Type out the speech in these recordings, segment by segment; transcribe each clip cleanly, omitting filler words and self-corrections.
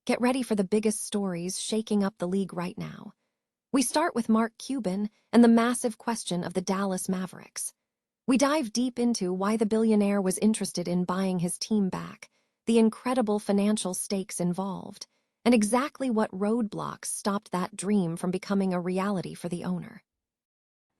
Get ready for the biggest stories shaking up the league right now. We start with Mark Cuban and the massive question of the Dallas Mavericks. We dive deep into why the billionaire was interested in buying his team back, the incredible financial stakes involved, and exactly what roadblocks stopped that dream from becoming a reality for the owner.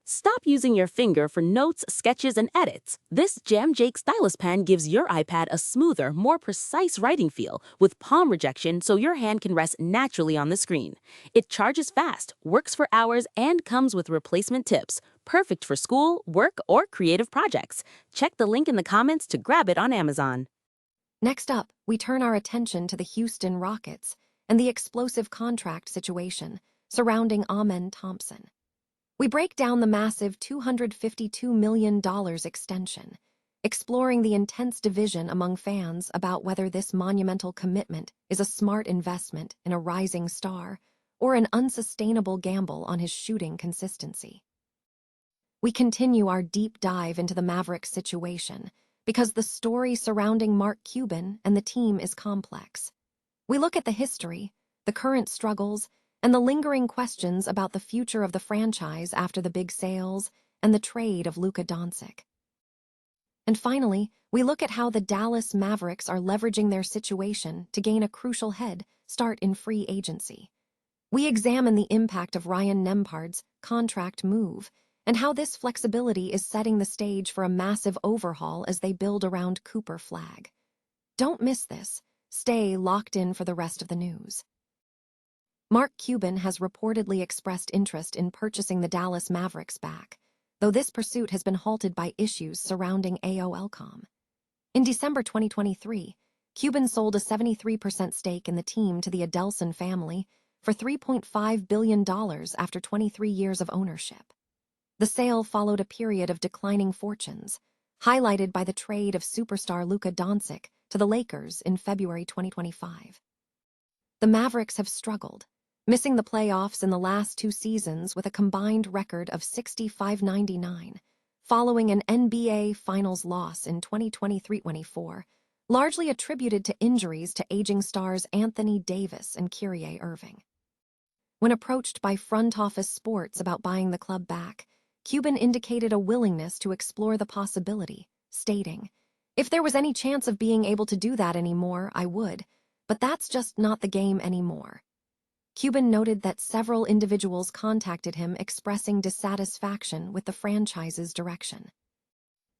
Stop using your finger for notes, sketches, and edits. This Jam Jake stylus pen gives your iPad a smoother, more precise writing feel with palm rejection so your hand can rest naturally on the screen. It charges fast, works for hours, and comes with replacement tips. Perfect for school, work, or creative projects. Check the link in the comments to grab it on Amazon. Next up, we turn our attention to the Houston Rockets and the explosive contract situation surrounding Amen Thompson. We break down the massive $252 million extension, exploring the intense division among fans about whether this monumental commitment is a smart investment in a rising star or an unsustainable gamble on his shooting consistency. We continue our deep dive into the Mavericks situation because the story surrounding Mark Cuban and the team is complex. We look at the history, the current struggles, and the lingering questions about the future of the franchise after the big sales and the trade of Luka Doncic. And finally, we look at how the Dallas Mavericks are leveraging their situation to gain a crucial head start in free agency. We examine the impact of Ryan Nembhard's contract move and how this flexibility is setting the stage for a massive overhaul as they build around Cooper Flag. Don't miss this. Stay locked in for the rest of the news. Mark Cuban has reportedly expressed interest in purchasing the Dallas Mavericks back, though this pursuit has been halted by issues surrounding AOLcom. In December 2023, Cuban sold a 73% stake in the team to the Adelson family for $3.5 billion after 23 years of ownership. The sale followed a period of declining fortunes, highlighted by the trade of superstar Luka Doncic to the Lakers in February 2025. The Mavericks have struggled, missing the playoffs in the last two seasons with a combined record of 65-99, following an NBA Finals loss in 2023-24, largely attributed to injuries to aging stars Anthony Davis and Kyrie Irving. When approached by Front Office Sports about buying the club back, Cuban indicated a willingness to explore the possibility, stating, "If there was any chance of being able to do that anymore, I would, but that's just not the game anymore." Cuban noted that several individuals contacted him expressing dissatisfaction with the franchise's direction.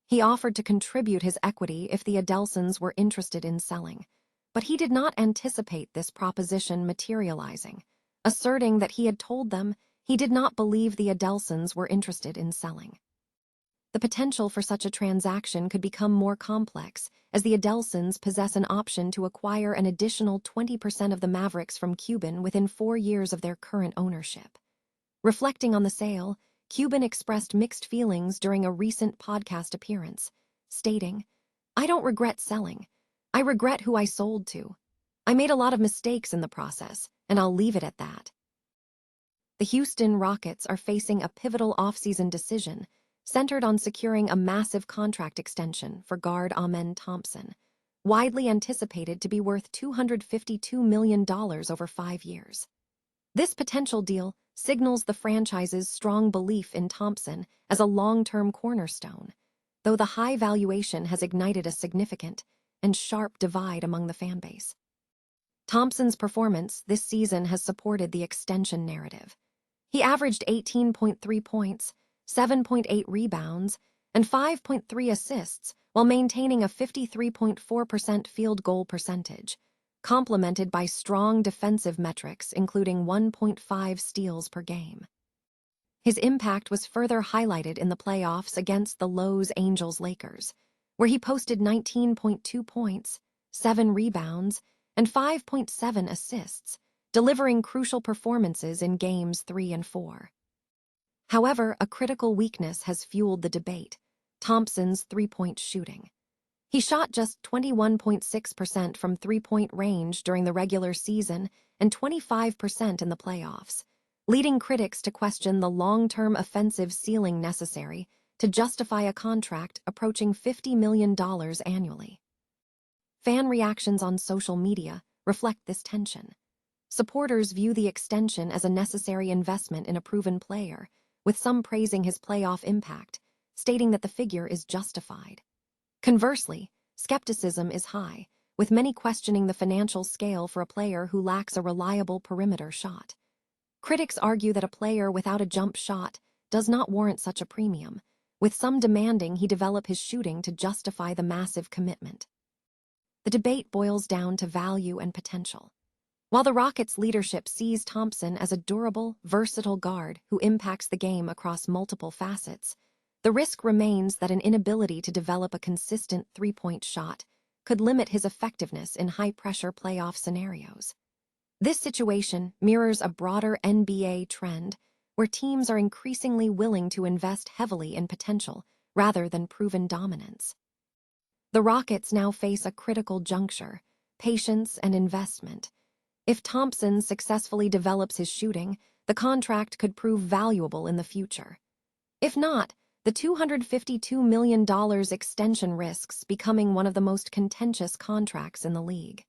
He offered to contribute his equity if the Adelsons were interested in selling, but he did not anticipate this proposition materializing, asserting that he had told them he did not believe the Adelsons were interested in selling. The potential for such a transaction could become more complex, as the Adelsons possess an option to acquire an additional 20% of the Mavericks from Cuban within 4 years of their current ownership. Reflecting on the sale, Cuban expressed mixed feelings during a recent podcast appearance, stating, "I don't regret selling. I regret who I sold to. I made a lot of mistakes in the process, and I'll leave it at that." The Houston Rockets are facing a pivotal offseason decision centered on securing a massive contract extension for guard Amen Thompson, widely anticipated to be worth $252 million over 5 years. This potential deal signals the franchise's strong belief in Thompson as a long-term cornerstone, though the high valuation has ignited a significant and sharp divide among the fanbase. Thompson's performance this season has supported the extension narrative. He averaged 18.3 points, 7.8 rebounds, and 5.3 assists while maintaining a 53.4% field goal percentage, complemented by strong defensive metrics including 1.5 steals per game. His impact was further highlighted in the playoffs against the Los Angeles Lakers, where he posted 19.2 points, 7 rebounds, and 5.7 assists, delivering crucial performances in Games 3 and 4. However, a critical weakness has fueled the debate: Thompson's three-point shooting. He shot just 21.6% from three-point range during the regular season and 25% in the playoffs, leading critics to question the long-term offensive ceiling necessary to justify a contract approaching $50 million annually. Fan reactions on social media reflect this tension. Supporters view the extension as a necessary investment in a proven player, with some praising his playoff impact, stating that the figure is justified. Conversely, skepticism is high, with many questioning the financial scale for a player who lacks a reliable perimeter shot. Critics argue that a player without a jump shot does not warrant such a premium, with some demanding he develop his shooting to justify the massive commitment. The debate boils down to value and potential. While the Rockets' leadership sees Thompson as a durable, versatile guard who impacts the game across multiple facets, the risk remains that an inability to develop a consistent three-point shot could limit his effectiveness in high-pressure playoff scenarios. This situation mirrors a broader NBA trend where teams are increasingly willing to invest heavily in potential rather than proven dominance. The Rockets now face a critical juncture: patience and investment. If Thompson successfully develops his shooting, the contract could prove valuable in the future. If not, the $252 million extension risks becoming one of the most contentious contracts in the league.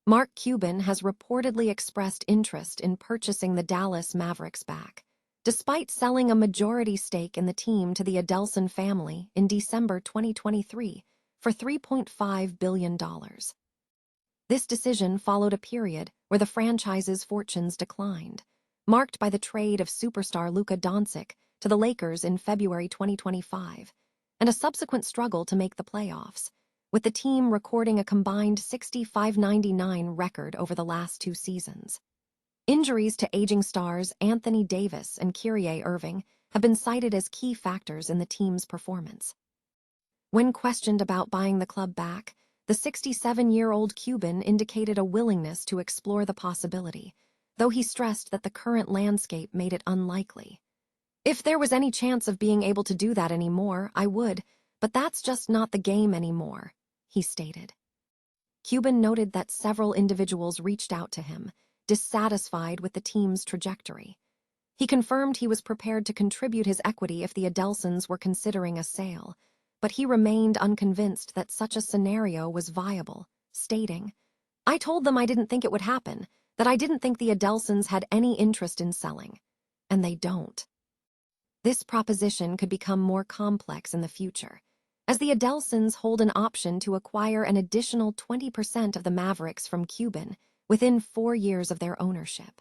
Mark Cuban has reportedly expressed interest in purchasing the Dallas Mavericks back, despite selling a majority stake in the team to the Adelson family in December 2023 for $3.5 billion. This decision followed a period where the franchise's fortunes declined, marked by the trade of superstar Luka Doncic to the Lakers in February 2025, and a subsequent struggle to make the playoffs, with the team recording a combined 65-99 record over the last two seasons. Injuries to aging stars Anthony Davis and Kyrie Irving have been cited as key factors in the team's performance. When questioned about buying the club back, the 67-year-old Cuban indicated a willingness to explore the possibility, though he stressed that the current landscape made it unlikely. "If there was any chance of being able to do that anymore, I would, but that's just not the game anymore," he stated. Cuban noted that several individuals reached out to him, dissatisfied with the team's trajectory. He confirmed he was prepared to contribute his equity if the Adelsons were considering a sale, but he remained unconvinced that such a scenario was viable, stating, "I told them I didn't think it would happen, that I didn't think the Adelsons had any interest in selling. And they don't." This proposition could become more complex in the future, as the Adelsons hold an option to acquire an additional 20% of the Mavericks from Cuban within 4 years of their ownership.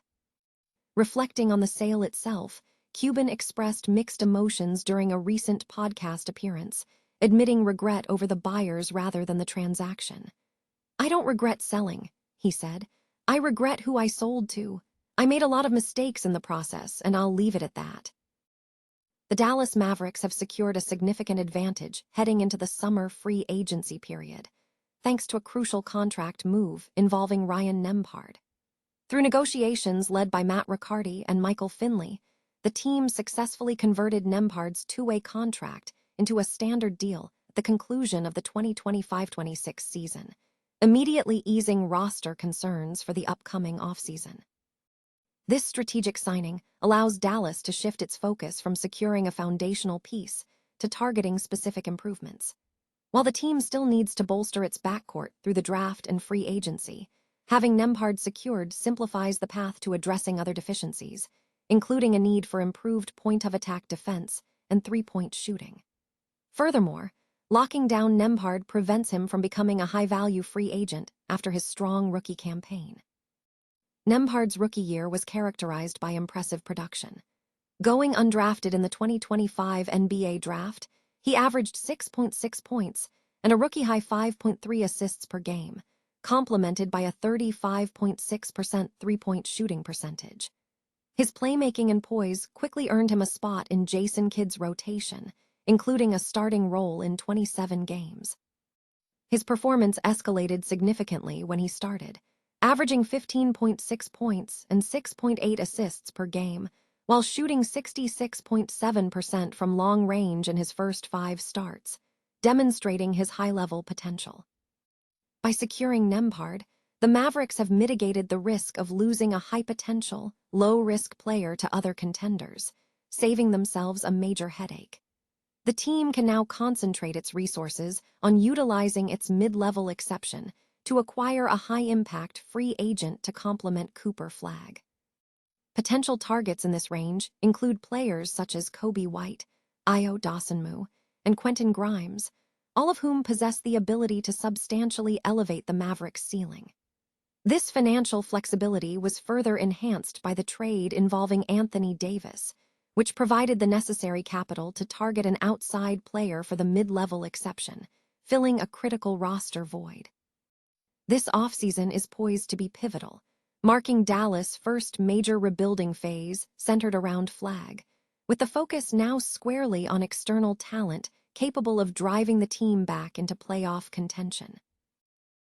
Reflecting on the sale itself, Cuban expressed mixed emotions during a recent podcast appearance, admitting regret over the buyers rather than the transaction. "I don't regret selling," he said. "I regret who I sold to. I made a lot of mistakes in the process, and I'll leave it at that." The Dallas Mavericks have secured a significant advantage heading into the summer free agency period, thanks to a crucial contract move involving Ryan Nembhard. Through negotiations led by Matt Riccardi and Michael Finley, the team successfully converted Nembhard's two-way contract into a standard deal at the conclusion of the 2025-26 season, immediately easing roster concerns for the upcoming offseason. This strategic signing allows Dallas to shift its focus from securing a foundational piece to targeting specific improvements. While the team still needs to bolster its backcourt through the draft and free agency, having Nembhard secured simplifies the path to addressing other deficiencies, including a need for improved point-of-attack defense and three-point shooting. Furthermore, locking down Nembhard prevents him from becoming a high-value free agent after his strong rookie campaign. Nembhard's rookie year was characterized by impressive production. Going undrafted in the 2025 NBA draft, he averaged 6.6 points and a rookie-high 5.3 assists per game, complemented by a 35.6% three-point shooting percentage. His playmaking and poise quickly earned him a spot in Jason Kidd's rotation, including a starting role in 27 games. His performance escalated significantly when he started, averaging 15.6 points and 6.8 assists per game, while shooting 66.7% from long range in his first 5 starts, demonstrating his high-level potential. By securing Nembhard, the Mavericks have mitigated the risk of losing a high-potential, low-risk player to other contenders, saving themselves a major headache. The team can now concentrate its resources on utilizing its mid-level exception to acquire a high-impact free agent to complement Cooper Flagg. Potential targets in this range include players such as Kobe White, Io Dawsonmu, and Quentin Grimes, all of whom possess the ability to substantially elevate the Mavericks' ceiling. This financial flexibility was further enhanced by the trade involving Anthony Davis, which provided the necessary capital to target an outside player for the mid-level exception, filling a critical roster void. This offseason is poised to be pivotal, marking Dallas' first major rebuilding phase centered around Flagg, with the focus now squarely on external talent capable of driving the team back into playoff contention.